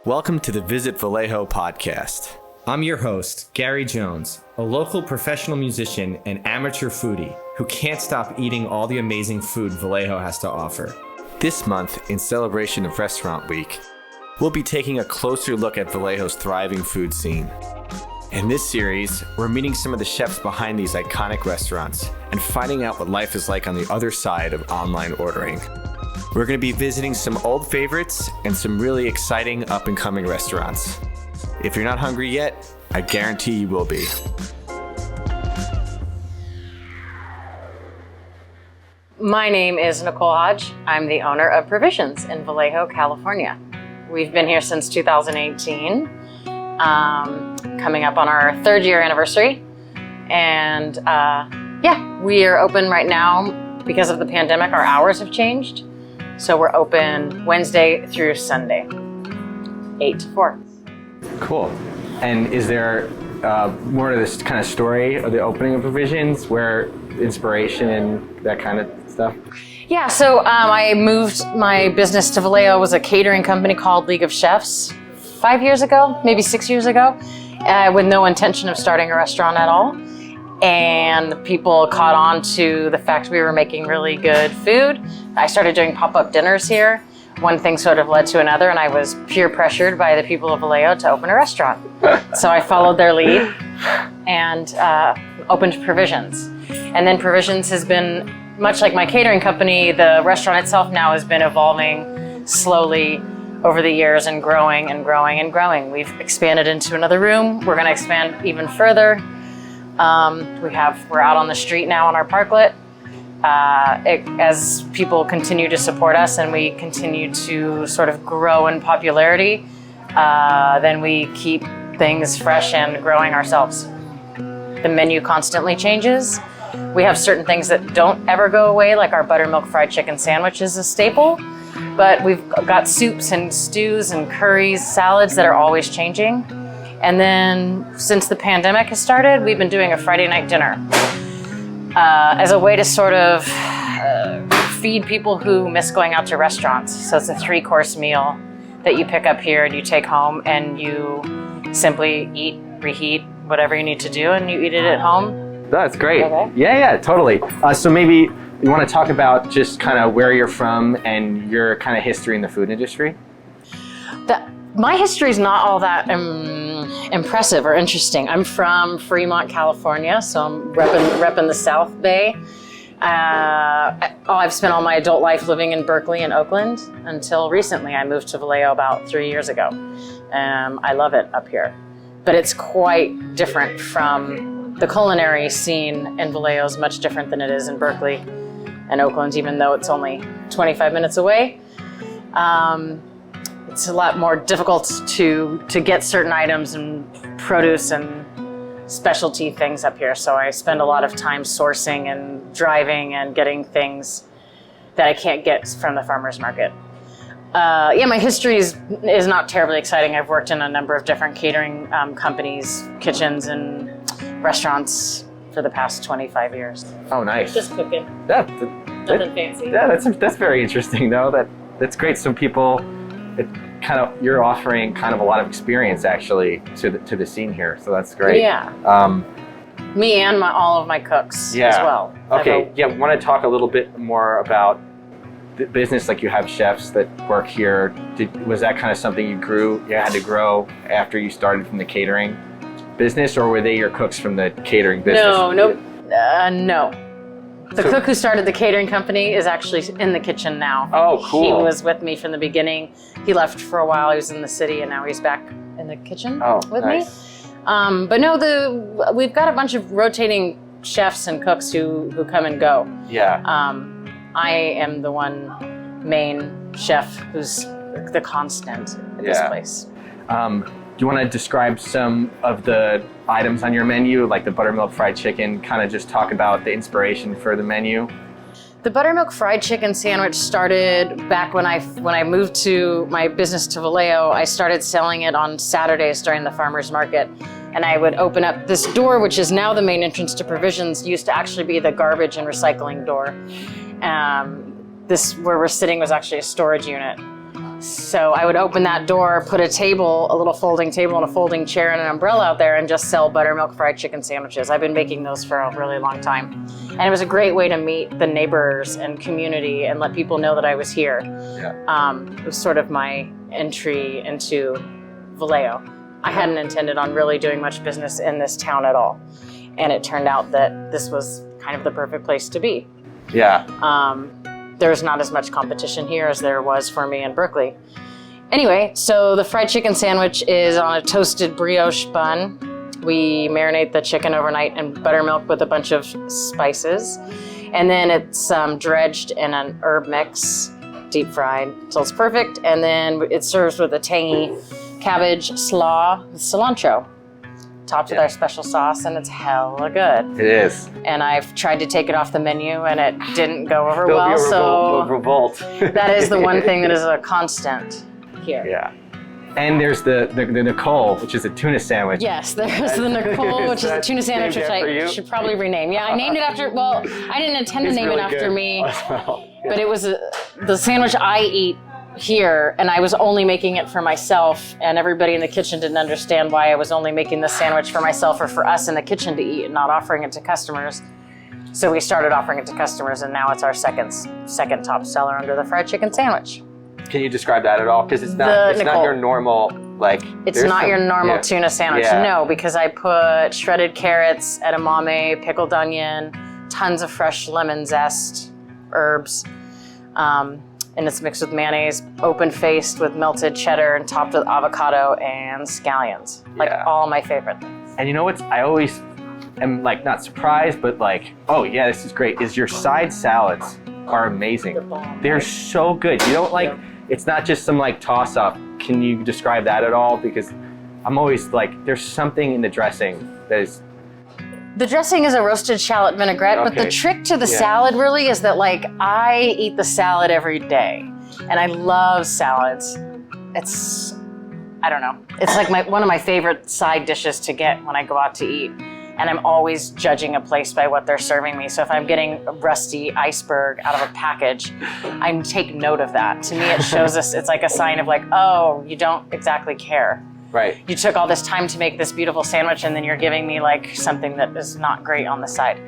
Welcome to the Visit Vallejo Podcast. I'm your host, Gary Jones, a local professional musician and amateur foodie who can't stop eating all the amazing food Vallejo has to offer. This month, in celebration of Restaurant Week, we'll be taking a closer look at Vallejo's thriving food scene. In this series, we're meeting some of the chefs behind these iconic restaurants and finding out what life is like on the other side of online ordering. We're going to be visiting some old favorites and some really exciting up-and-coming restaurants. If you're not hungry yet, I guarantee you will be. My name is Nicole. I'm the owner of Provisions in Vallejo, California. We've been here since 2018, coming up on our third year anniversary. And we are open right now. Because of the pandemic, our hours have changed. So we're open Wednesday through Sunday, 8 to 4. Cool. And is there more to this kind of story of the opening of Provisions, where inspiration and that kind of stuff? Yeah, so I moved my business to Vallejo. It was a catering company called League of Chefs 5 years ago, maybe 6 years ago, with no intention of starting a restaurant at all. And people caught on to the fact we were making really good food. I started doing pop-up dinners here. One thing sort of led to another, and I was peer pressured by the people of Vallejo to open a restaurant. So I followed their lead and opened Provisions. And then Provisions has been, much like my catering company, the restaurant itself now has been evolving slowly over the years and growing and growing and growing. We've expanded into another room. We're going to expand even further. We're out on the street now on our parklet. As people continue to support us and we continue to sort of grow in popularity, then we keep things fresh and growing ourselves. The menu constantly changes. We have certain things that don't ever go away, like our buttermilk fried chicken sandwich is a staple, but we've got soups and stews and curries, salads that are always changing. And then since the pandemic has started, we've been doing a Friday night dinner as a way to sort of feed people who miss going out to restaurants. So it's a 3-course meal that you pick up here and you take home and you simply eat, reheat, whatever you need to do, and you eat it at home. That's great. Okay. Yeah, totally. So maybe you want to talk about just kind of where you're from and your kind of history in the food industry? My history is not all that impressive or interesting. I'm from Fremont, California, so I'm repping the South Bay. I've spent all my adult life living in Berkeley and Oakland until recently. I moved to Vallejo about 3 years ago. I love it up here, but it's quite different from the culinary scene in Vallejo. Is much different than it is in Berkeley and Oakland, even though it's only 25 minutes away. It's a lot more difficult to get certain items and produce and specialty things up here. So I spend a lot of time sourcing and driving and getting things that I can't get from the farmer's market. My history is not terribly exciting. I've worked in a number of different catering companies, kitchens, and restaurants for the past 25 years. Oh, nice. Just cooking. Nothing fancy. Yeah, that's very interesting, though. That's great. Some people, you're offering kind of a lot of experience actually to the scene here, so that's great. Yeah. Me and all of my cooks as well. Okay. Yeah. Want to talk a little bit more about the business? Like, you have chefs that work here. Was that kind of something you had to grow after you started from the catering business, or were they your cooks from the catering business? No. The cook who started the catering company is actually in the kitchen now. Oh, cool. He was with me from the beginning. He left for a while. He was in the city, and now he's back in the kitchen with me. But no, we've got a bunch of rotating chefs and cooks who come and go. Yeah. I am the one main chef who's the constant at this place. Do you want to describe some of the items on your menu, like the buttermilk fried chicken, kind of just talk about the inspiration for the menu? The buttermilk fried chicken sandwich started back when I moved to my business to Vallejo. I started selling it on Saturdays during the farmer's market. And I would open up this door, which is now the main entrance to Provisions, used to actually be the garbage and recycling door. This where we're sitting was actually a storage unit. So I would open that door, put a table, a little folding table and a folding chair and an umbrella out there and just sell buttermilk fried chicken sandwiches. I've been making those for a really long time. And it was a great way to meet the neighbors and community and let people know that I was here. Yeah. It was sort of my entry into Vallejo. I hadn't intended on really doing much business in this town at all. And it turned out that this was kind of the perfect place to be. Yeah. There's not as much competition here as there was for me in Berkeley. Anyway, so the fried chicken sandwich is on a toasted brioche bun. We marinate the chicken overnight in buttermilk with a bunch of spices. And then it's dredged in an herb mix, deep fried, so it's perfect. And then it serves with a tangy cabbage slaw with cilantro, topped with our special sauce, and it's hella good. It is. And I've tried to take it off the menu, and it didn't go over well. So revolt. that is the one thing that is a constant here. Yeah. And there's the Nicole, which is a tuna sandwich. Yes, there's the Nicole, which is a tuna sandwich, which I should probably rename. Yeah, I named it after, well, I didn't intend to name it after me, but it was the sandwich I eat here, and I was only making it for myself, and everybody in the kitchen didn't understand why I was only making the sandwich for myself or for us in the kitchen to eat and not offering it to customers. So we started offering it to customers, and now it's our second top seller under the fried chicken sandwich. Can you describe that at all? Because it's not your normal, like... It's not your normal tuna sandwich, no, because I put shredded carrots, edamame, pickled onion, tons of fresh lemon zest, herbs, and it's mixed with mayonnaise, open-faced with melted cheddar and topped with avocado and scallions. Like all my favorite things. And you know what? I always am like not surprised, but like, oh yeah, this is great. Is your side salads are amazing. They're so good. You don't like, it's not just some like toss up. Can you describe that at all? Because I'm always like, there's something in the dressing that is... The dressing is a roasted shallot vinaigrette, but the trick to the salad really is that like I eat the salad every day and I love salads. It's, I don't know. It's like one of my favorite side dishes to get when I go out to eat. And I'm always judging a place by what they're serving me. So if I'm getting a rusty iceberg out of a package, I take note of that. To me, it shows us, it's like a sign of like, oh, you don't exactly care. Right. You took all this time to make this beautiful sandwich and then you're giving me like something that is not great on the side.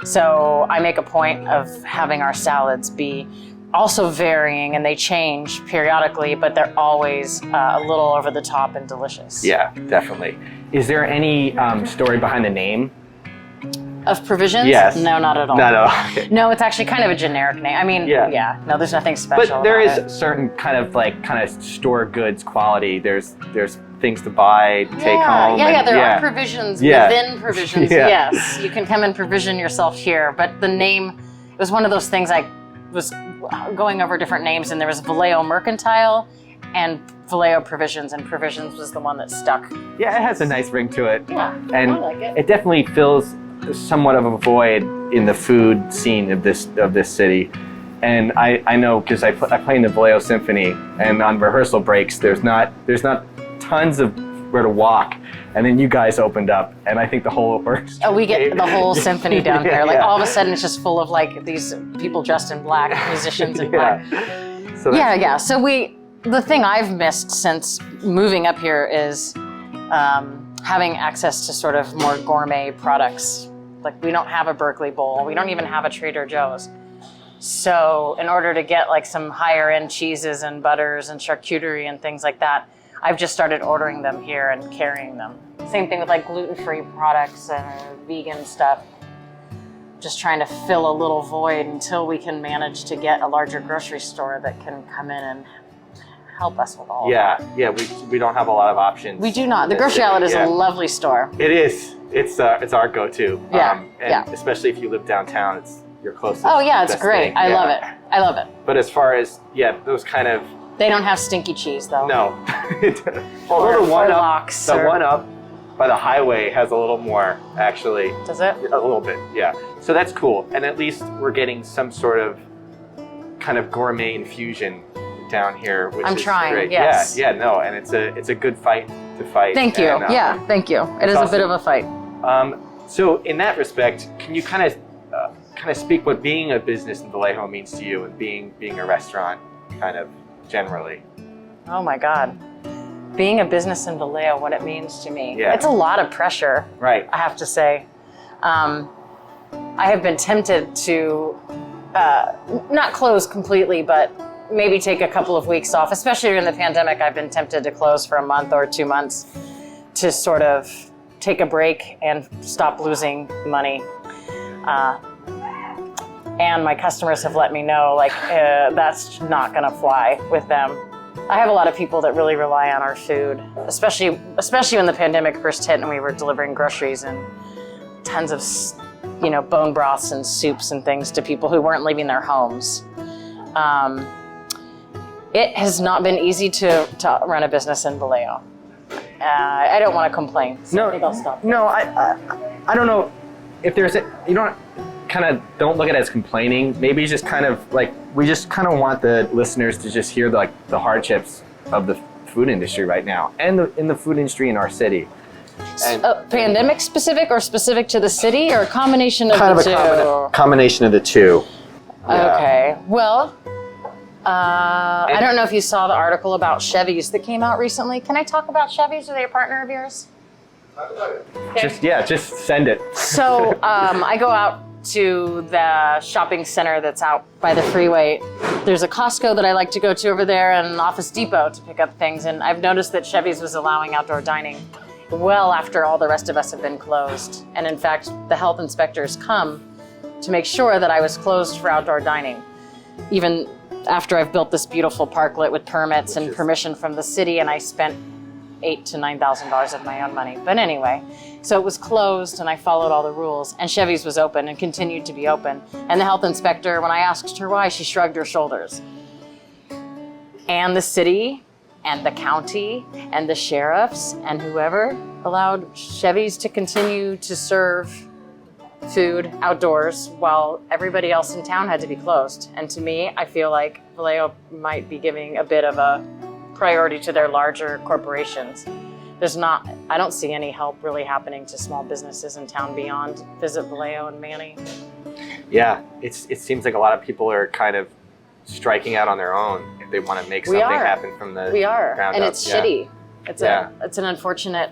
So I make a point of having our salads be also varying, and they change periodically, but they're always a little over the top and delicious. Yeah, definitely. Is there any story behind the name? Of Provisions? Yes. No, not at all. Not at all. Okay. No, it's actually kind of a generic name. I mean, no, there's nothing special. But there is it. certain kind of store goods quality. There's things to buy, to take home. There are provisions within Provisions. Yes, you can come and provision yourself here. But the name, it was one of those things I was going over different names, and there was Vallejo Mercantile and Vallejo Provisions, and Provisions was the one that stuck. Yeah, it has a nice ring to it. Yeah, and I like it. It definitely fills somewhat of a void in the food scene of this city. And I know because I play in the Vallejo Symphony, and on rehearsal breaks there's not tons of where to walk. And then you guys opened up, and I think the whole orchestra. Oh, we get the whole symphony down here. Like all of a sudden, it's just full of like these people dressed in black, musicians in black. So So the thing I've missed since moving up here is having access to sort of more gourmet products. Like we don't have a Berkeley Bowl. We don't even have a Trader Joe's. So in order to get like some higher end cheeses and butters and charcuterie and things like that, I've just started ordering them here and carrying them. Same thing with like gluten-free products and vegan stuff. Just trying to fill a little void until we can manage to get a larger grocery store that can come in and help us with all of that. Yeah, we don't have a lot of options. We do not. The Grocery Outlet is a lovely store. It is. It's our go-to. Yeah. Especially if you live downtown, it's your closest. Oh yeah, it's great. I love it. I love it. But as far as those kind of... They don't have stinky cheese though. No. Although the one up by the highway has a little more, actually. Does it? A little bit, yeah. So that's cool. And at least we're getting some sort of kind of gourmet infusion down here, which I'm is trying, great. yes. And it's a good fight to fight. Thank you. And, thank you. It is awesome. A bit of a fight. So in that respect, can you kind of speak what being a business in Vallejo means to you, and being a restaurant kind of generally? Oh my God. Being a business in Vallejo, what it means to me. Yeah. It's a lot of pressure, Right. I have to say. I have been tempted to not close completely, but maybe take a couple of weeks off, especially during the pandemic. I've been tempted to close for a month or 2 months to sort of take a break and stop losing money. And my customers have let me know, like, that's not gonna fly with them. I have a lot of people that really rely on our food, especially when the pandemic first hit and we were delivering groceries and tons of, bone broths and soups and things to people who weren't leaving their homes. It has not been easy to run a business in Vallejo. I don't want to complain. So I think I'll stop. No, I don't know if there's you don't kind of don't look at it as complaining. Maybe it's just kind of like we just kind of want the listeners to just hear the hardships of the food industry right now and in the food industry in our city. And Pandemic specific or specific to the city or a combination of kind the of two? Combination of the two. Yeah. Okay. Well, I don't know if you saw the article about chevys that came out recently. Can I talk about chevys? Are they a partner of yours? Just send it. So I go out to the shopping center that's out by the freeway. There's a Costco that I like to go to over there and an Office Depot to pick up things. And I've noticed that Chevy's was allowing outdoor dining well after all the rest of us have been closed. And in fact, the health inspectors come to make sure that I was closed for outdoor dining, even after I've built this beautiful parklet with permits and permission from the city, and I spent $8,000 to $9,000 of my own money. But anyway, so it was closed and I followed all the rules, and Chevy's was open and continued to be open. And the health inspector, when I asked her why, she shrugged her shoulders. And the city and the county and the sheriffs and whoever allowed Chevy's to continue to serve food outdoors while everybody else in town had to be closed. And to me, I feel like Vallejo might be giving a bit of a priority to their larger corporations. I don't see any help really happening to small businesses in town beyond Visit Vallejo and Manny. Yeah, it seems like a lot of people are kind of striking out on their own if they want to make something happen from the ground and up. it's shitty. It's an unfortunate.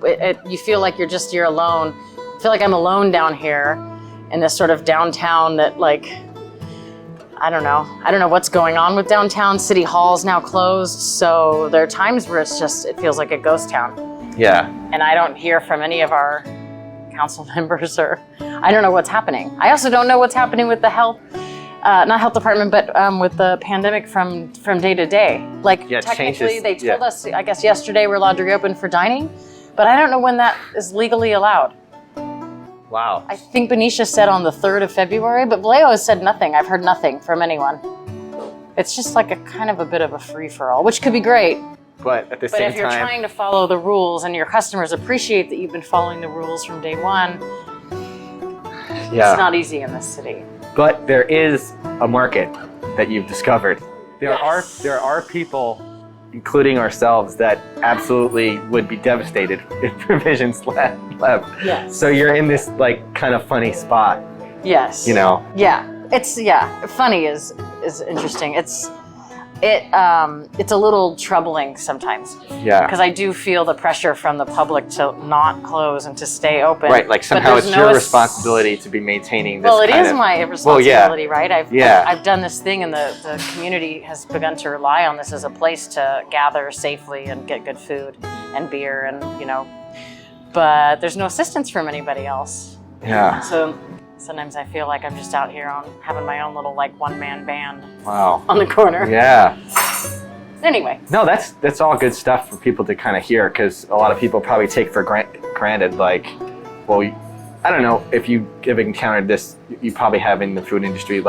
You feel like you're alone. I feel like I'm alone down here in this sort of downtown that, like, I don't know what's going on with downtown. City Hall's now closed, so there are times where it feels like a ghost town. Yeah. And I don't hear from any of our council members, or I don't know what's happening. I also don't know what's happening with the not health department, but with the pandemic from day to day. Like, technically, they told us, I guess yesterday we're allowed to reopen for dining, but I don't know when that is legally allowed. Wow. I think Benicia said on the 3rd of February, but Vallejo has said nothing. I've heard nothing from anyone. It's just like a kind of a bit of a free-for-all, which could be great. But at the same time... But if you're trying to follow the rules and your customers appreciate that you've been following the rules from day one, it's not easy in this city. But there is a market that you've discovered. There are people, including ourselves, that absolutely would be devastated if provisions left. Yes. So you're in this kind of funny spot. Yes. Yeah. Funny is interesting. It's a little troubling sometimes. Yeah. Because I do feel the pressure from the public to not close and to stay open. Right, like somehow it's your responsibility to be maintaining this. Well, it is my responsibility, right? I've done this thing, and the community has begun to rely on this as a place to gather safely and get good food and beer, and but there's no assistance from anybody else. Yeah. So sometimes I feel like I'm just out here having my own little one-man band. Wow. On the corner. Yeah. Anyway. No, that's all good stuff for people to kind of hear, because a lot of people probably take for granted, I don't know if you have encountered this, you probably have in the food industry,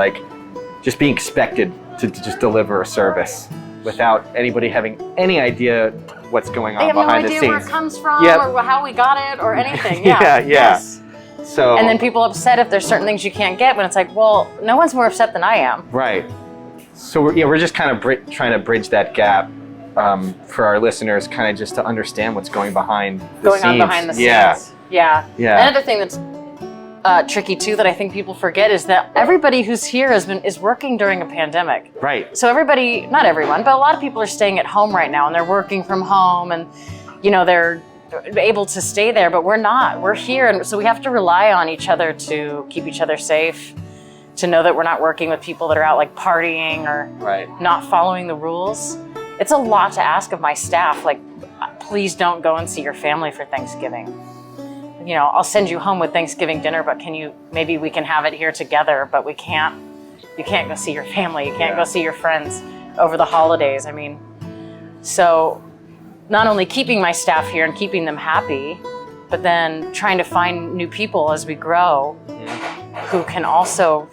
just being expected to just deliver a service without anybody having any idea what's going on behind the scenes. They have no idea where it comes from or how we got it or anything. Yeah. Yes. So, and then people are upset if there's certain things you can't get, when it's like, well, no one's more upset than I am. Right. So we're just kind of trying to bridge that gap for our listeners, kind of just to understand what's going behind the scenes. Going on behind the scenes. Yeah. Yeah. Another thing that's tricky too that I think people forget is that everybody who's here is working during a pandemic. Right. So everybody, not everyone, but a lot of people are staying at home right now and they're working from home and, you know, they're able to stay there, but we're not. We're here. And so we have to rely on each other to keep each other safe, to know that we're not working with people that are out like partying or not following the rules. It's a lot to ask of my staff. Like, please don't go and see your family for Thanksgiving. You know, I'll send you home with Thanksgiving dinner, but maybe we can have it here together, but you can't go see your family. You can't go see your friends over the holidays. I mean, so not only keeping my staff here and keeping them happy, but then trying to find new people as we grow who can also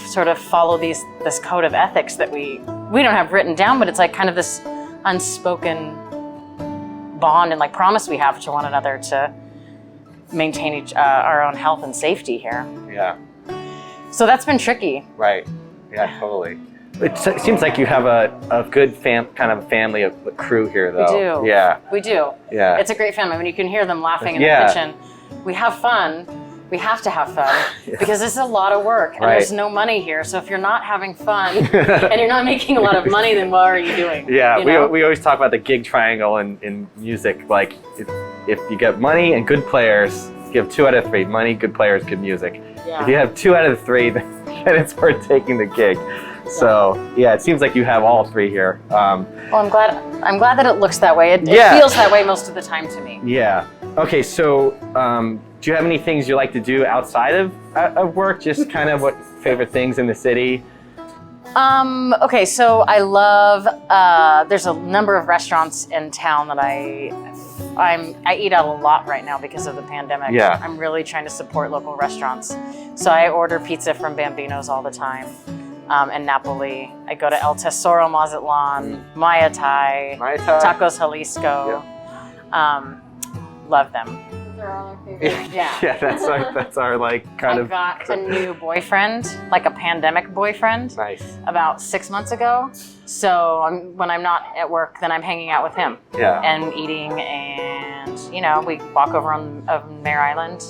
sort of follow this code of ethics that we don't have written down, but it's like kind of this unspoken bond and like promise we have to one another to maintain our own health and safety here. Yeah. So that's been tricky. Right. Yeah, totally. It seems like you have a good kind of family, a crew here, though. We do. Yeah. We do. Yeah. It's a great family. I mean, you can hear them laughing in the kitchen. We have fun. We have to have fun because this is a lot of work and there's no money here. So if you're not having fun and you're not making a lot of money, then what are you doing? Yeah, you know? we always talk about the gig triangle in music. Like if you get money and good players, you have 2 out of 3. Money, good players, good music. Yeah. If you have 2 out of 3, then it's worth taking the gig. So yeah, it seems like you have all 3 here. Well, I'm glad that it looks that way. It feels that way most of the time to me. Yeah. Okay, so do you have any things you like to do outside of work? Just kind of what favorite things in the city? Okay, so I love, there's a number of restaurants in town that I eat out a lot right now because of the pandemic. Yeah. I'm really trying to support local restaurants. So I order pizza from Bambino's all the time. In Napoli. I go to El Tesoro Mazatlan, Maya Thai, Tacos Jalisco. Yeah. Love them. They're all my favorites. Yeah. Yeah, that's our like kind of. I got a new boyfriend, like a pandemic boyfriend. Nice. About 6 months ago. So when I'm not at work, then I'm hanging out with him. Yeah. And eating, and you know, we walk over on Mare Island.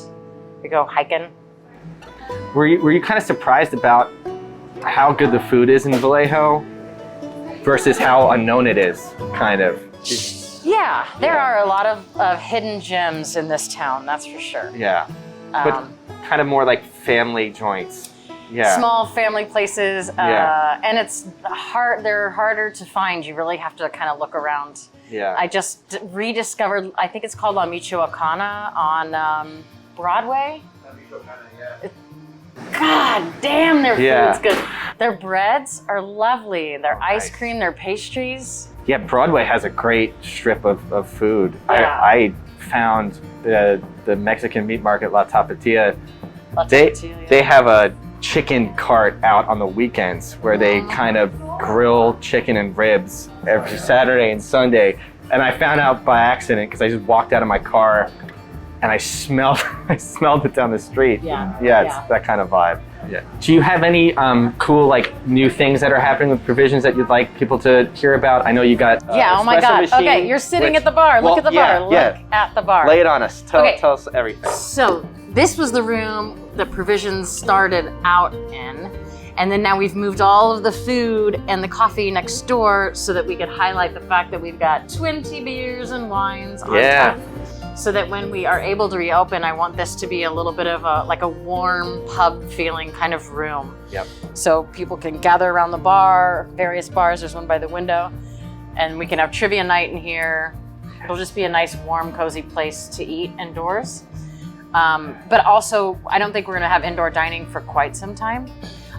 We go hiking. Were you kind of surprised about how good the food is in Vallejo versus how unknown it is, kind of? Yeah, there are a lot of hidden gems in this town, that's for sure. Yeah, but kind of more like family joints. Yeah. Small family places, and they're harder to find. You really have to kind of look around. Yeah. I just rediscovered, I think it's called La Michoacana on Broadway. God damn, their food's good. Their breads are lovely. Their ice cream, their pastries. Yeah, Broadway has a great strip of food. Yeah. I found the Mexican meat market, La Tapatia. They have a chicken cart out on the weekends where they kind of grill chicken and ribs every Saturday and Sunday. And I found out by accident because I just walked out of my car and I smelled it down the street. Yeah. It's that kind of vibe. Yeah. Do you have any cool like new things that are happening with provisions that you'd like people to hear about? I know you got oh my God. Okay, you're sitting at the bar. Look at the bar. Look at the bar. Lay it on us. Tell us everything. So this was the room that provisions started out in. And then now we've moved all of the food and the coffee next door so that we could highlight the fact that we've got 20 beers and wines on tap. So that when we are able to reopen, I want this to be a little bit of a warm pub feeling kind of room. Yep. So people can gather around the bar, various bars, there's one by the window, and we can have trivia night in here. It'll just be a nice, warm, cozy place to eat indoors. But also, I don't think we're gonna have indoor dining for quite some time.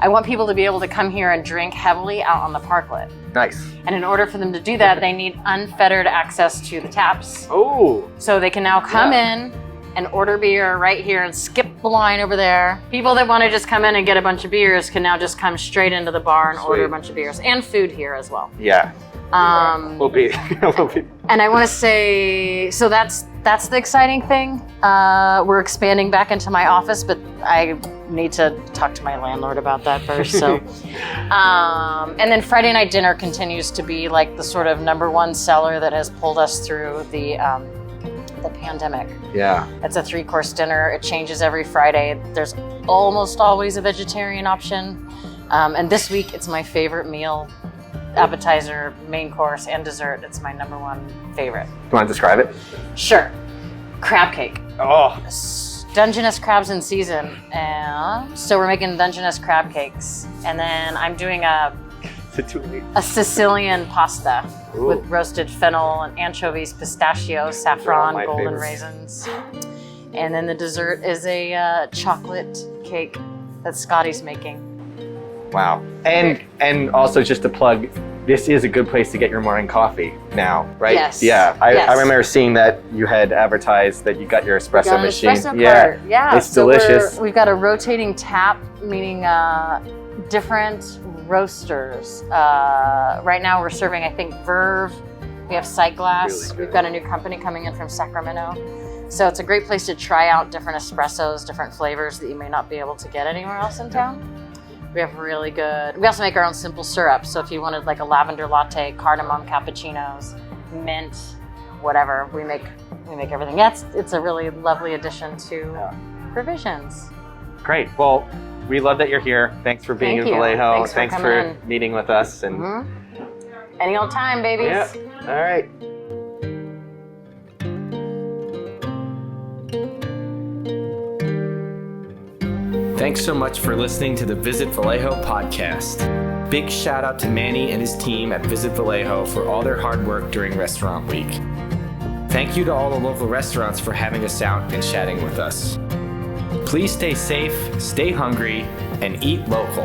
I want people to be able to come here and drink heavily out on the parklet. Nice. And in order for them to do that, they need unfettered access to the taps. Oh. So they can now come in and order beer right here and skip the line over there. People that want to just come in and get a bunch of beers can now just come straight into the bar and order a bunch of beers and food here as well. Yeah. We'll be. And I want to say, so that's the exciting thing. We're expanding back into my office, but I need to talk to my landlord about that first. So, and then Friday night dinner continues to be like the sort of #1 seller that has pulled us through the the pandemic. Yeah. It's a 3-course dinner. It changes every Friday. There's almost always a vegetarian option. And this week, it's my favorite meal. Appetizer, main course, and dessert. It's my number one favorite. You want to describe it? Sure. Crab cake. Oh. Dungeness crabs in season. And so we're making Dungeness crab cakes. And then I'm doing a Sicilian pasta with roasted fennel and anchovies, pistachio, saffron, golden raisins. And then the dessert is a chocolate cake that Scotty's making. Wow. And also just to plug, this is a good place to get your morning coffee now, right? Yes. Yeah. I Yes. remember seeing that you had advertised that you got your espresso Got an machine. espresso cart. Yeah. It's So delicious. we've got a rotating tap, meaning different roasters. Right now we're serving, I think, Verve. We have Sightglass. Really good. We've got a new company coming in from Sacramento. So it's a great place to try out different espressos, different flavors that you may not be able to get anywhere else in town. We have really good, we also make our own simple syrup. So if you wanted like a lavender latte, cardamom cappuccinos, mint, whatever, we make everything. Yeah, it's a really lovely addition to Provisions. Great. Well, we love that you're here. Thanks for being Thank in you. Vallejo. Thanks for coming in. meeting with us. And Any old time, babies. yeah. All right. Thanks so much for listening to the Visit Vallejo podcast. Big shout out to Manny and his team at Visit Vallejo for all their hard work during Restaurant Week. Thank you to all the local restaurants for having us out and chatting with us. Please stay safe, stay hungry, and eat local.